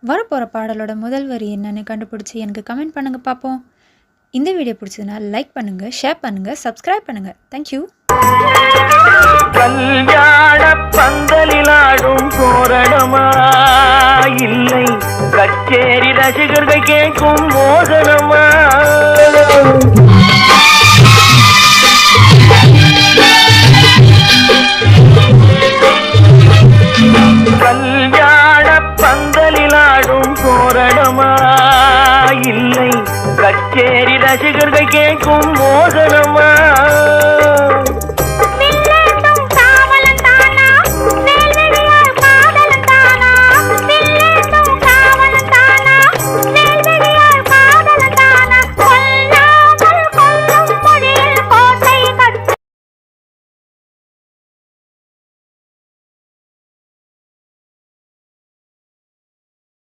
வரப்போகிற பாடலோட முதல் வரி என்னன்னு கண்டுபிடிச்சி எனக்கு கமெண்ட் பண்ணுங்கள் பார்ப்போம். இந்த வீடியோ பிடிச்சதுன்னா லைக் பண்ணுங்கள், ஷேர் பண்ணுங்கள், சப்ஸ்கிரைப் பண்ணுங்கள். தேங்க்யூ. கல்யாண பந்தலில் ஆடும் தோரணமா இல்லை, கச்சேரி ரசிகர்கள் கேட்கும் மோகனமா? கல்யாண பந்தலில் ஆடும் தோரணமா இல்லை, கச்சேரி ரசிகர்கள் கேட்கும் மோகனமா?